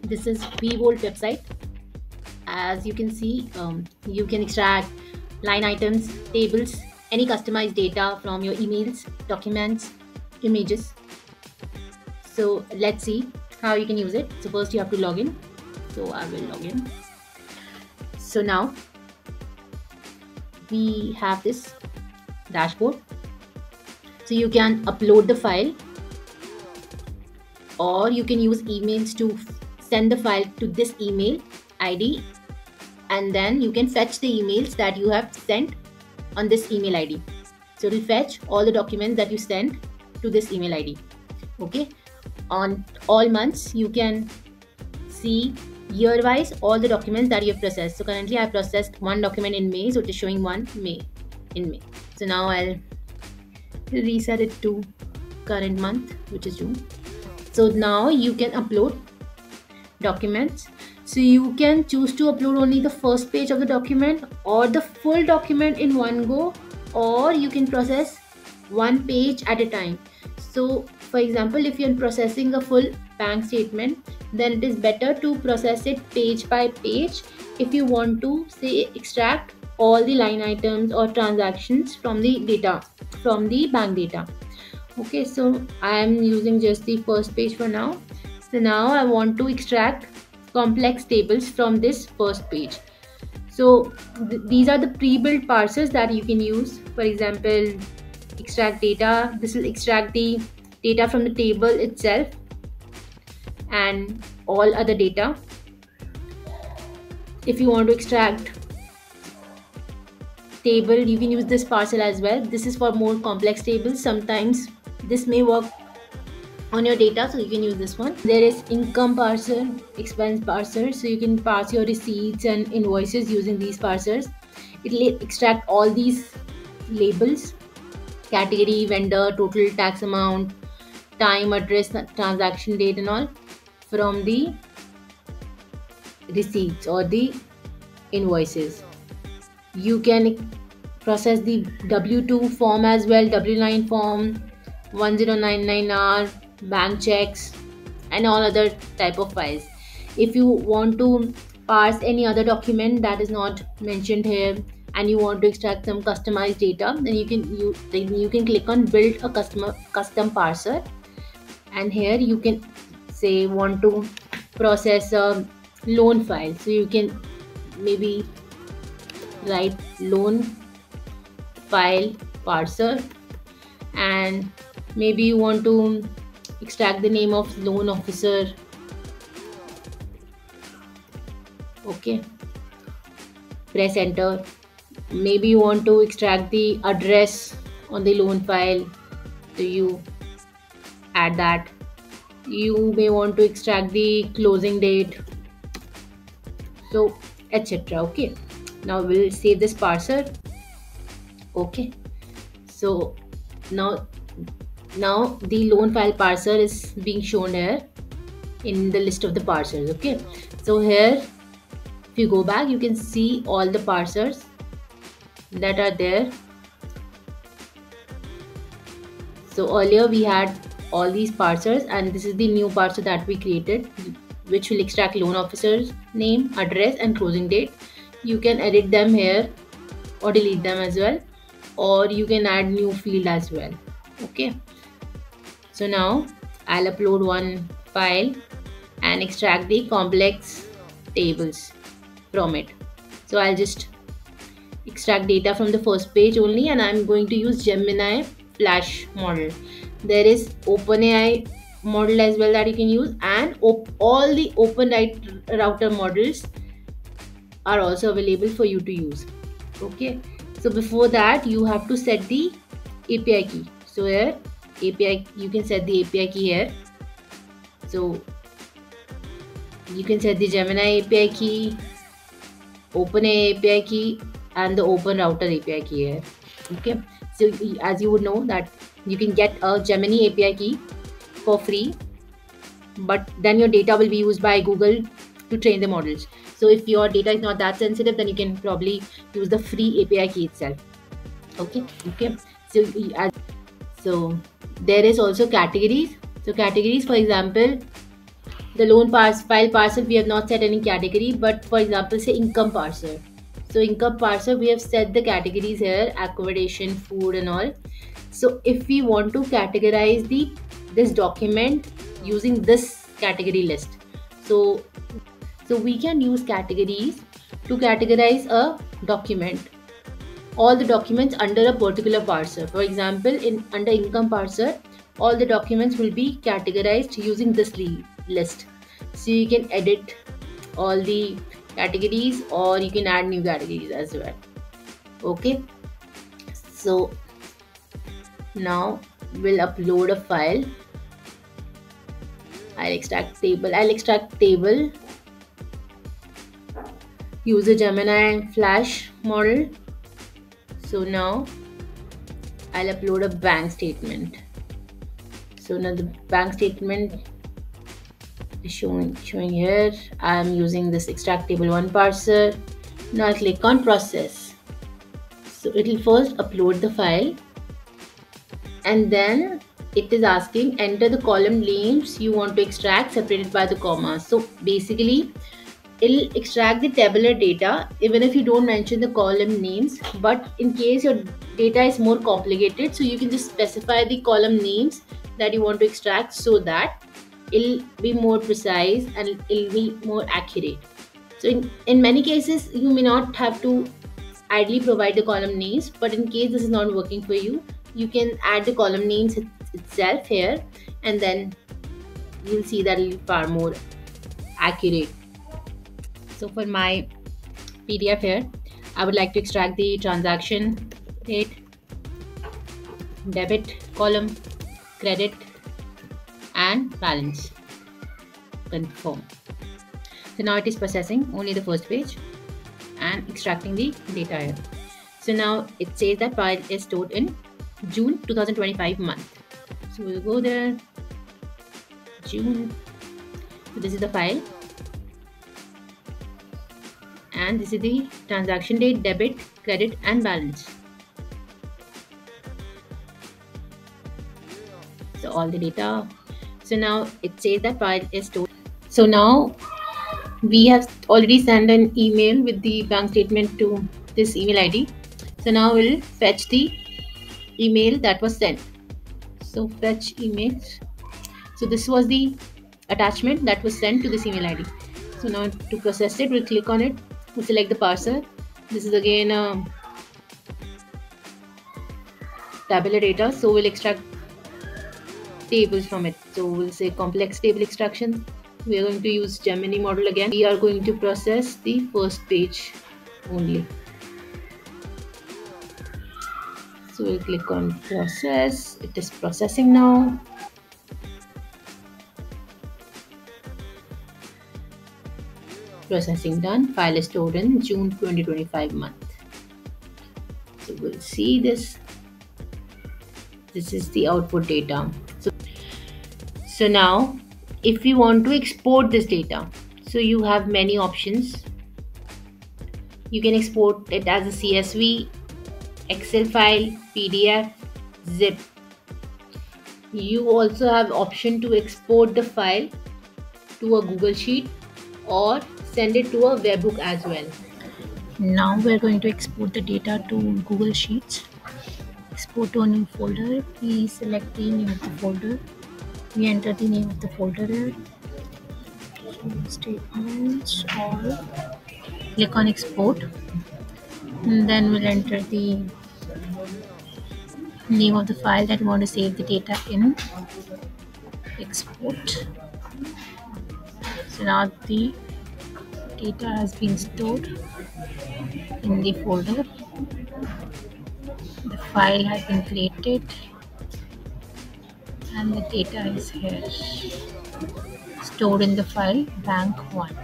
This is VVolt website. As you can see, you can extract line items, tables, any customized data from your emails, documents, images. So let's see how you can use it. So first you have to log in. So I will log in. So now we have this dashboard. So you can upload the file, or you can use emails to send the file to this email ID, and then you can fetch the emails that you have sent on this email ID. So it will fetch all the documents that you sent to this email ID. Okay, on all months you can see year wise all the documents that you have processed. So currently I processed one document in May, so it is showing May in May. So now I'll reset it to current month, which is June. So now you can upload documents. So you can choose to upload only the first page of the document or the full document in one go, or you can process one page at a time. So for example, if you're processing a full bank statement, then it is better to process it page by page if you want to say extract all the line items or transactions from the data, from the bank data. Okay, so I am using just the first page for now. So now I want to extract complex tables from this first page. So these are the pre-built parsers that you can use. For example, extract data. This will extract the data from the table itself and all other data. If you want to extract table, you can use this parser as well. This is for more complex tables. Sometimes this may work on your data, so you can use this one. There is income parser, expense parser, so you can parse your receipts and invoices using these parsers. It will extract all these labels: category, vendor, total tax amount, time, address, transaction date and all from the receipts or the invoices. You can process the W2 form as well, W9 form, 1099R, bank checks and all other type of files. If you want to parse any other document that is not mentioned here and you want to extract some customized data, then you can click on build a custom parser, and here you can say want to process a loan file. So you can maybe write loan file parser, and maybe you want to extract the name of loan officer. Okay, press enter. Maybe you want to extract the address on the loan file, so you add that. You may want to extract the closing date, so etc. Okay, now we'll save this parser. Okay, so now the loan file parser is being shown here in the list of the parsers. Okay, so here if you go back, you can see all the parsers that are there. So earlier we had all these parsers, and this is the new parser that we created, which will extract loan officer's name, address and closing date. You can edit them here or delete them as well, or you can add new field as well. Okay, so now I'll upload one file and extract the complex tables from it. So I'll just extract data from the first page only, and I'm going to use Gemini Flash model. There is OpenAI model as well that you can use, and all the OpenRouter models are also available for you to use. Okay, so before that you have to set the API key. So here API, you can set the API key here. So you can set the Gemini API key, OpenAI API key and the OpenRouter API key here. Okay, so as you would know that you can get a Gemini API key for free, but then your data will be used by Google to train the models. So if your data is not that sensitive, then you can probably use the free API key itself. Okay, so there is also categories. So categories, for example, the loan file parcel, we have not set any category, but for example, say income parcel. So income parcel, we have set the categories here: accommodation, food, and all. So if we want to categorize this document using this category list, so we can use categories to categorize a document, all the documents under a particular parser. For example, in under income parser, all the documents will be categorized using this list. So you can edit all the categories, or you can add new categories as well. Okay, so now we'll upload a file. I'll extract table. Use a Gemini Flash model. So now I'll upload a bank statement. So now the bank statement is showing here. I'm using this extract table 1 parser. Now I'll click on process. So it will first upload the file, and then it is asking enter the column names you want to extract separated by the comma. So basically it'll extract the tabular data even if you don't mention the column names, but in case your data is more complicated, so you can just specify the column names that you want to extract, so that it'll be more precise and it'll be more accurate. So in many cases you may not have to idly provide the column names, but in case this is not working for you, you can add the column names itself here, and then you'll see that it'll be far more accurate. So for my PDF here, I would like to extract the transaction date, debit column, credit, and balance. Confirm. So now it is processing only the first page and extracting the data here. So now it says that file is stored in June 2025 month. So we'll go there, June. So this is the file, and this is the transaction date, debit, credit, and balance. So all the data. So now it says that file is stored. So now we have already sent an email with the bank statement to this email ID. So now we'll fetch the email that was sent. So fetch emails. So this was the attachment that was sent to this email ID. So now to process it, we'll click on it. We'll select the parser. This is again tabular data. So we'll extract tables from it. So we'll say complex table extraction. We are going to use Gemini model again. We are going to process the first page only. So we'll click on process. It is processing now. Processing done. File is stored in June 2025 month. So we'll see this. This is the output data. So now if we want to export this data, so you have many options. You can export it as a CSV, Excel file, PDF, zip. You also have option to export the file to a Google Sheet or send it to a webhook as well. Now we're going to export the data to Google Sheets. Export to a new folder. Please select the name of the folder. We enter the name of the folder here. Statements, or click on export, and then we'll enter the name of the file that we want to save the data in. Export. So now the data has been stored in the folder. The file has been created and the data is here, stored in the file bank 1.